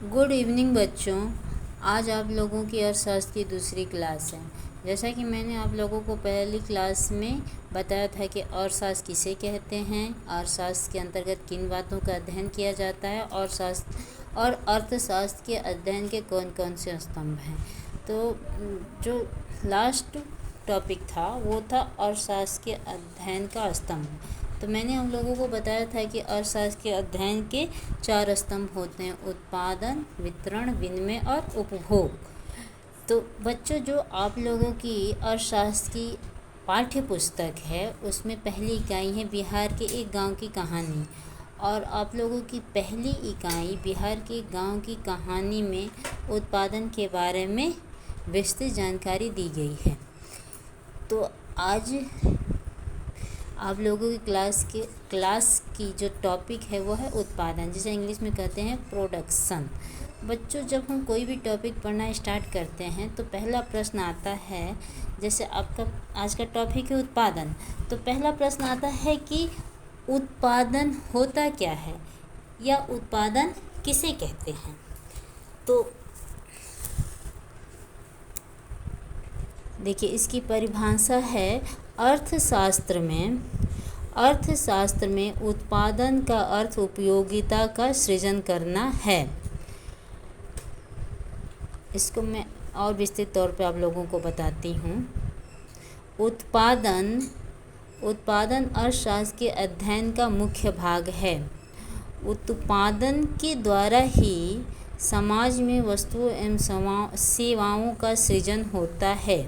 Good evening बच्चों। आज आप लोगों की अर्थशास्त्र की दूसरी क्लास है। जैसा कि मैंने आप लोगों को पहली क्लास में बताया था कि अर्थशास्त्र किसे कहते हैं, अर्थशास्त्र के अंतर्गत किन बातों का अध्ययन किया जाता है और अर्थशास्त्र के अध्ययन के कौन कौन से स्तंभ हैं। तो जो लास्ट टॉपिक था वो था अर्थशास्त्र के अध्ययन का स्तंभ। तो मैंने हम लोगों को बताया था कि अर्थशास्त्र के अध्ययन के 4 स्तंभ होते हैं: उत्पादन, वितरण, विनिमय और उपभोग। तो बच्चों, जो आप लोगों की अर्थशास्त्र की पाठ्य पुस्तक है उसमें पहली इकाई है बिहार के एक गांव की कहानी, और आप लोगों की पहली इकाई बिहार के गांव की कहानी में उत्पादन के बारे में विस्तृत जानकारी दी गई है। तो आज आप लोगों की क्लास की जो टॉपिक है वो है उत्पादन, जिसे इंग्लिश में कहते हैं प्रोडक्शन। बच्चों, जब हम कोई भी टॉपिक पढ़ना स्टार्ट करते हैं तो पहला प्रश्न आता है, जैसे आपका आज का टॉपिक है उत्पादन, तो पहला प्रश्न आता है कि उत्पादन होता क्या है या उत्पादन किसे कहते हैं। तो देखिए, इसकी परिभाषा है अर्थशास्त्र में उत्पादन का अर्थ उपयोगिता का सृजन करना है। इसको मैं और विस्तृत तौर पे आप लोगों को बताती हूँ। उत्पादन अर्थशास्त्र के अध्ययन का मुख्य भाग है। उत्पादन के द्वारा ही समाज में वस्तुओं एवं सेवाओं का सृजन होता है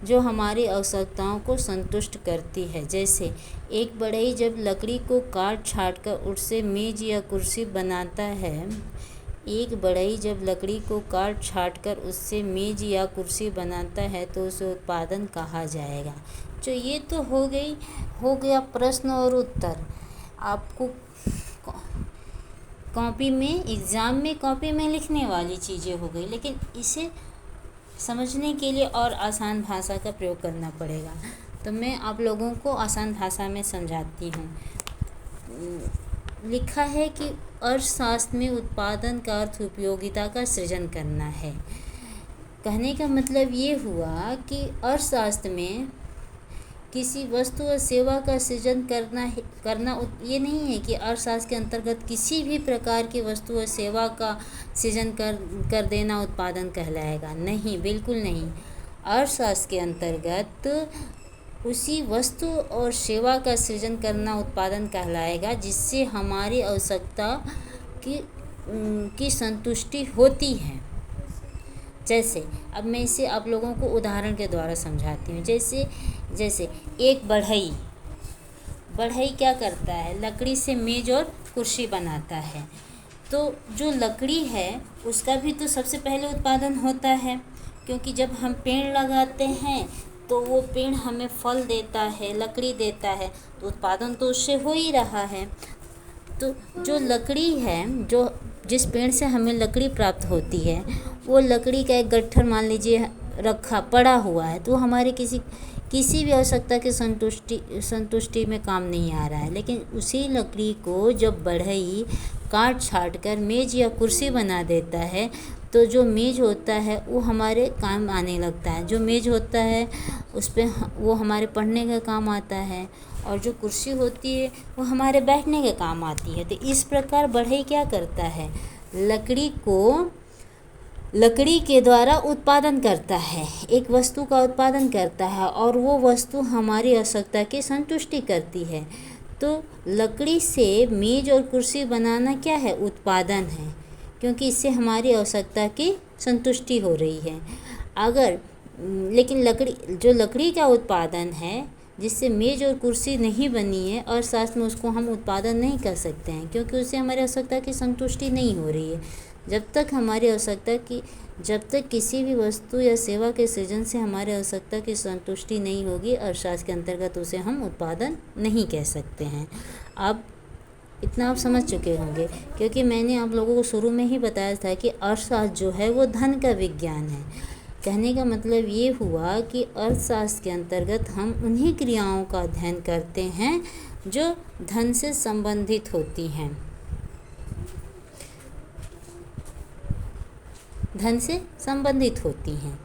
जो हमारी आवश्यकताओं को संतुष्ट करती है। जैसे एक बढ़ई जब लकड़ी को काट छाट कर उससे मेज या कुर्सी बनाता है तो उसे उत्पादन कहा जाएगा। जो ये तो हो गया प्रश्न और उत्तर। आपको एग्ज़ाम में कॉपी में लिखने वाली चीज़ें हो गई, लेकिन इसे समझने के लिए और आसान भाषा का प्रयोग करना पड़ेगा। तो मैं आप लोगों को आसान भाषा में समझाती हूँ। लिखा है कि अर्थशास्त्र में उत्पादन का अर्थ उपयोगिता का सृजन करना है। कहने का मतलब ये हुआ कि अर्थशास्त्र में किसी वस्तु और सेवा का सृजन करना ये नहीं है कि अर्थशास्त्र के अंतर्गत किसी भी प्रकार की वस्तु और सेवा का सृजन कर देना उत्पादन कहलाएगा। नहीं, बिल्कुल नहीं। अर्थशास्त्र के अंतर्गत उसी वस्तु और सेवा का सृजन करना उत्पादन कहलाएगा जिससे हमारी आवश्यकता की संतुष्टि होती है। जैसे अब मैं इसे आप लोगों को उदाहरण के द्वारा समझाती हूँ। जैसे एक बढ़ई क्या करता है, लकड़ी से मेज और कुर्सी बनाता है। तो जो लकड़ी है उसका भी तो सबसे पहले उत्पादन होता है, क्योंकि जब हम पेड़ लगाते हैं तो वो पेड़ हमें फल देता है, लकड़ी देता है, तो उत्पादन तो उससे हो ही रहा है। तो जो लकड़ी है, जिस पेड़ से हमें लकड़ी प्राप्त होती है, वो लकड़ी का एक गट्ठर मान लीजिए रखा पड़ा हुआ है, तो हमारे किसी भी आवश्यकता की संतुष्टि में काम नहीं आ रहा है। लेकिन उसी लकड़ी को जब बढ़ई काट छाट कर मेज या कुर्सी बना देता है तो जो मेज होता है वो हमारे काम आने लगता है। जो मेज होता है उस पे वो हमारे पढ़ने का काम आता है, और जो कुर्सी होती है वो हमारे बैठने के काम आती है। तो इस प्रकार बढ़ई क्या करता है, लकड़ी के द्वारा उत्पादन करता है, एक वस्तु का उत्पादन करता है, और वो वस्तु हमारी आवश्यकता की संतुष्टि करती है। तो लकड़ी से मेज और कुर्सी बनाना क्या है, उत्पादन है, क्योंकि इससे हमारी आवश्यकता की संतुष्टि हो रही है। लेकिन लकड़ी का उत्पादन है जिससे मेज और कुर्सी नहीं बनी है, और साथ में उसको हम उत्पादन नहीं कर सकते हैं, क्योंकि उससे हमारी आवश्यकता की संतुष्टि नहीं हो रही है। जब तक किसी भी वस्तु या सेवा के सृजन से हमारी आवश्यकता की संतुष्टि नहीं होगी, अर्थशास्त्र के अंतर्गत उसे हम उत्पादन नहीं कह सकते हैं। अब इतना आप समझ चुके होंगे, क्योंकि मैंने आप लोगों को शुरू में ही बताया था कि अर्थशास्त्र जो है वो धन का विज्ञान है। कहने का मतलब ये हुआ कि अर्थशास्त्र के अंतर्गत हम उन्हीं क्रियाओं का अध्ययन करते हैं जो धन से संबंधित होती हैं। धन से संबंधित होती हैं।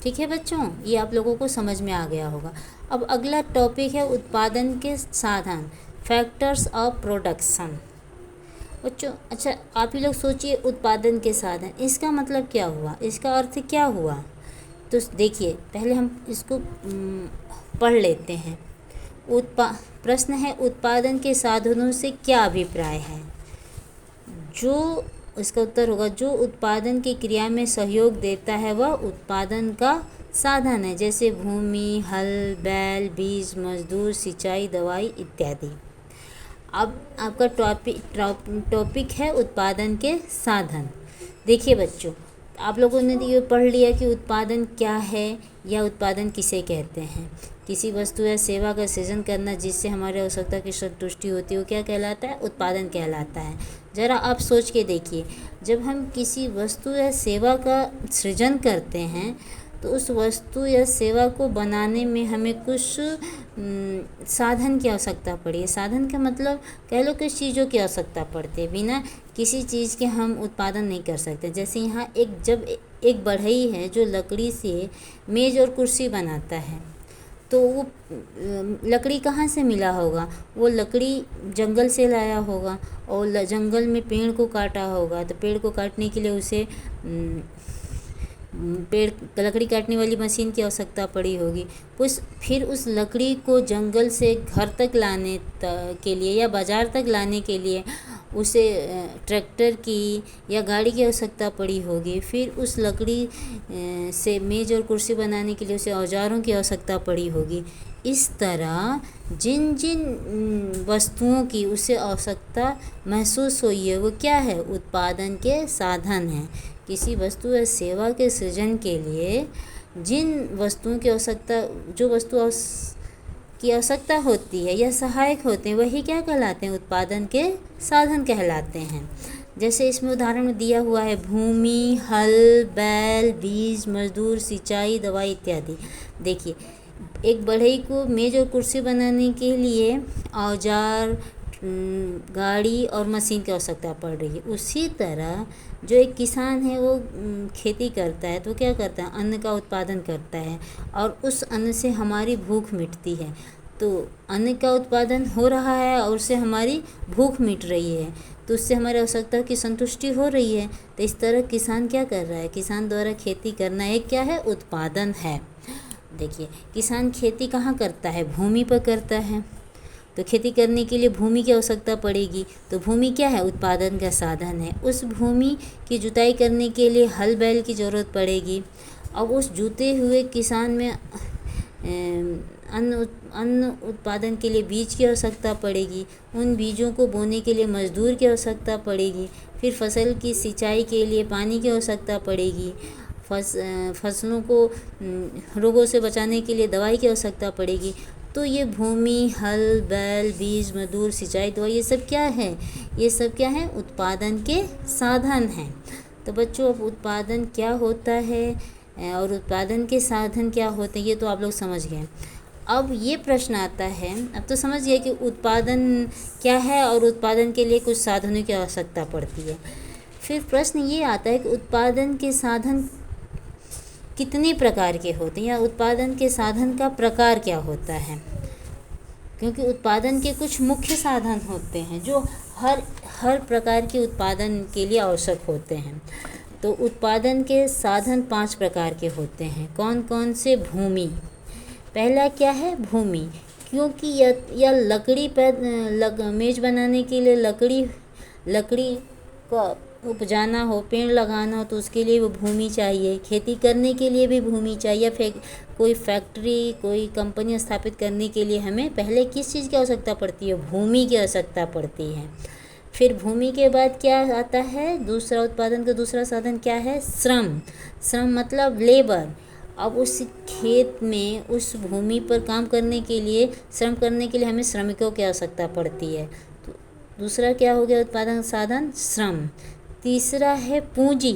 ठीक है बच्चों, ये आप लोगों को समझ में आ गया होगा। अब अगला टॉपिक है उत्पादन के साधन, फैक्टर्स ऑफ प्रोडक्शन। बच्चों अच्छा, आप ही लोग सोचिए, उत्पादन के साधन, इसका मतलब क्या हुआ, इसका अर्थ क्या हुआ? तो देखिए, पहले हम इसको पढ़ लेते हैं। प्रश्न है, उत्पादन के साधनों से क्या अभिप्राय है? जो इसका उत्तर होगा, जो उत्पादन की क्रिया में सहयोग देता है वह उत्पादन का साधन है, जैसे भूमि, हल, बैल, बीज, मजदूर, सिंचाई, दवाई इत्यादि। अब आपका टॉपिक है उत्पादन के साधन। देखिए बच्चों, आप लोगों ने ये पढ़ लिया कि उत्पादन क्या है या उत्पादन किसे कहते हैं। किसी वस्तु या सेवा का सृजन करना जिससे हमारी आवश्यकता की संतुष्टि होती है वो क्या कहलाता है? उत्पादन कहलाता है। ज़रा आप सोच के देखिए, जब हम किसी वस्तु या सेवा का सृजन करते हैं तो उस वस्तु या सेवा को बनाने में हमें कुछ साधन की आवश्यकता पड़ी है। साधन का मतलब कह लो किस चीज़ों की आवश्यकता पड़ती है, बिना किसी चीज़ के हम उत्पादन नहीं कर सकते। जैसे यहाँ जब एक बढ़ई है जो लकड़ी से मेज़ और कुर्सी बनाता है, तो वो लकड़ी कहाँ से मिला होगा? वो लकड़ी जंगल से लाया होगा और जंगल में पेड़ को काटा होगा, तो पेड़ को काटने के लिए उसे लकड़ी काटने वाली मशीन की आवश्यकता पड़ी होगी। फिर उस लकड़ी को जंगल से घर तक लाने के लिए या बाज़ार तक लाने के लिए उसे ट्रैक्टर की या गाड़ी की आवश्यकता पड़ी होगी। फिर उस लकड़ी से मेज़ और कुर्सी बनाने के लिए उसे औजारों की आवश्यकता पड़ी होगी। इस तरह जिन जिन वस्तुओं की उसे आवश्यकता महसूस हुई है वो क्या है? उत्पादन के साधन हैं। किसी वस्तु या सेवा के सृजन के लिए जिन वस्तुओं की आवश्यकता, जो वस्तु की आवश्यकता होती है या सहायक होते हैं, वही क्या कहलाते हैं? उत्पादन के साधन कहलाते हैं। जैसे इसमें उदाहरण दिया हुआ है, भूमि, हल, बैल, बीज, मजदूर, सिंचाई, दवाई इत्यादि। देखिए, एक बढ़ई को मेज़ और कुर्सी बनाने के लिए औजार, गाड़ी और मशीन की आवश्यकता पड़ रही है। उसी तरह जो एक किसान है वो खेती करता है तो क्या करता है? अन्न का उत्पादन करता है और उस अन्न से हमारी भूख मिटती है। तो अन्न का उत्पादन हो रहा है और उससे हमारी भूख मिट रही है, तो उससे हमारी आवश्यकता की संतुष्टि हो रही है। तो इस तरह किसान क्या कर रहा है? किसान द्वारा खेती करना एक क्या है? उत्पादन है। देखिए, किसान खेती कहाँ करता है? भूमि पर करता है। तो खेती करने के लिए भूमि की आवश्यकता पड़ेगी, तो भूमि क्या है? उत्पादन का साधन है। उस भूमि की जुताई करने के लिए हल बैल की ज़रूरत पड़ेगी। अब उस जुते हुए किसान में अन्न उत्पादन के लिए बीज की आवश्यकता पड़ेगी। उन बीजों को बोने के लिए मजदूर की आवश्यकता पड़ेगी। फिर फसल की सिंचाई के लिए पानी की आवश्यकता पड़ेगी। फसलों को रोगों से बचाने के लिए दवाई की आवश्यकता पड़ेगी। तो ये भूमि, हल, बैल, बीज, मजदूर, सिंचाई, दवाई, ये सब क्या है? ये सब क्या है? उत्पादन के साधन हैं। तो बच्चों, अब उत्पादन क्या होता है और उत्पादन के साधन क्या होते हैं ये तो आप लोग समझ गए। अब ये प्रश्न आता है, अब तो समझ गए कि उत्पादन क्या है और उत्पादन के लिए कुछ साधनों की आवश्यकता पड़ती है। फिर प्रश्न ये आता है कि उत्पादन के साधन कितने प्रकार के होते हैं या उत्पादन के साधन का प्रकार क्या होता है? क्योंकि उत्पादन के कुछ मुख्य साधन होते हैं जो हर प्रकार के उत्पादन के लिए आवश्यक होते हैं। तो उत्पादन के साधन 5 प्रकार के होते हैं। कौन कौन से? भूमि, पहला क्या है? भूमि, क्योंकि या लकड़ी पर मेज बनाने के लिए लकड़ी का उपजाना हो, पेड़ लगाना हो तो उसके लिए वो भूमि चाहिए। खेती करने के लिए भी भूमि चाहिए। फिर कोई फैक्ट्री, कोई कंपनी स्थापित करने के लिए हमें पहले किस चीज़ की आवश्यकता पड़ती है? भूमि की आवश्यकता पड़ती है। फिर भूमि के बाद क्या आता है? दूसरा उत्पादन का दूसरा साधन क्या है? श्रम। श्रम मतलब लेबर। अब उस खेत में, उस भूमि पर काम करने के लिए, श्रम करने के लिए हमें श्रमिकों की आवश्यकता पड़ती है। तो दूसरा क्या हो गया उत्पादन साधन? श्रम। तीसरा है पूंजी।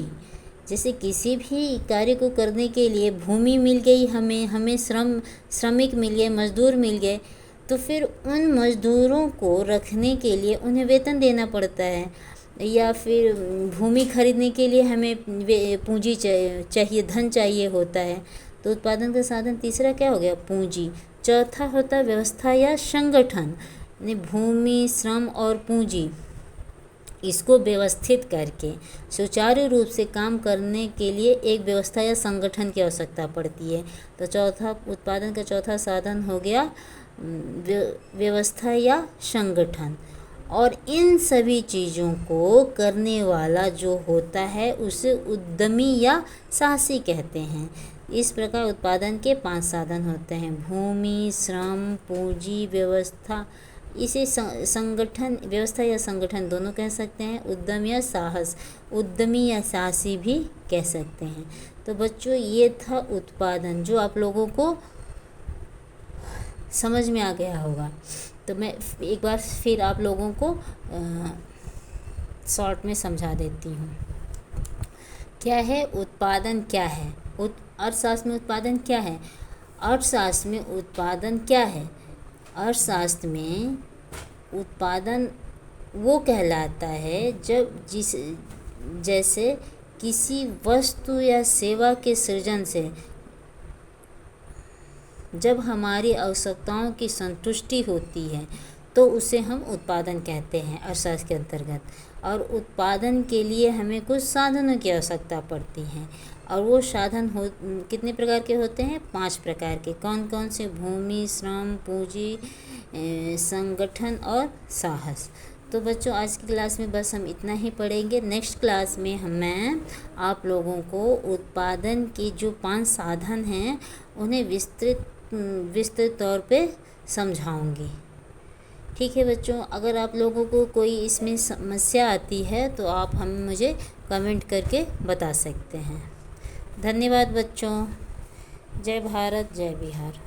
जैसे किसी भी कार्य को करने के लिए भूमि मिल गई, हमें श्रमिक मिल गए, मजदूर मिल गए, तो फिर उन मजदूरों को रखने के लिए उन्हें वेतन देना पड़ता है। या फिर भूमि खरीदने के लिए हमें पूंजी चाहिए, धन चाहिए होता है। तो उत्पादन का साधन तीसरा क्या हो गया? पूंजी। चौथा होता है व्यवस्था या संगठन, यानी भूमि, श्रम और पूंजी, इसको व्यवस्थित करके सुचारू रूप से काम करने के लिए एक व्यवस्था या संगठन की आवश्यकता पड़ती है। तो चौथा, उत्पादन का चौथा साधन हो गया व्यवस्था या संगठन। और इन सभी चीज़ों को करने वाला जो होता है उसे उद्यमी या साहसी कहते हैं। इस प्रकार उत्पादन के 5 साधन होते हैं: भूमि, श्रम, पूंजी, व्यवस्था। इसे संगठन, व्यवस्था या संगठन दोनों कह सकते हैं। उद्यम या साहस, उद्यमी या साहसी भी कह सकते हैं। तो बच्चों, ये था उत्पादन, जो आप लोगों को समझ में आ गया होगा। तो मैं एक बार फिर आप लोगों को शॉर्ट में समझा देती हूँ। क्या है उत्पादन? क्या है अर्थशास्त्र में उत्पादन? क्या है अर्थशास्त्र में उत्पादन? क्या है अर्थशास्त्र में उत्पादन? वो कहलाता है जैसे किसी वस्तु या सेवा के सृजन से जब हमारी आवश्यकताओं की संतुष्टि होती है तो उसे हम उत्पादन कहते हैं अर्थशास्त्र के अंतर्गत। और उत्पादन के लिए हमें कुछ साधनों की आवश्यकता पड़ती है, और वो साधन कितने प्रकार के होते हैं? 5 प्रकार के। कौन कौन से? भूमि, श्रम, पूंजी, संगठन और साहस। तो बच्चों, आज की क्लास में बस हम इतना ही पढ़ेंगे। नेक्स्ट क्लास में मैं आप लोगों को उत्पादन की जो 5 साधन हैं उन्हें विस्तृत तौर पे समझाऊंगी। ठीक है बच्चों, अगर आप लोगों को कोई इसमें समस्या आती है तो आप मुझे कमेंट करके बता सकते हैं। धन्यवाद बच्चों। जय भारत, जय बिहार।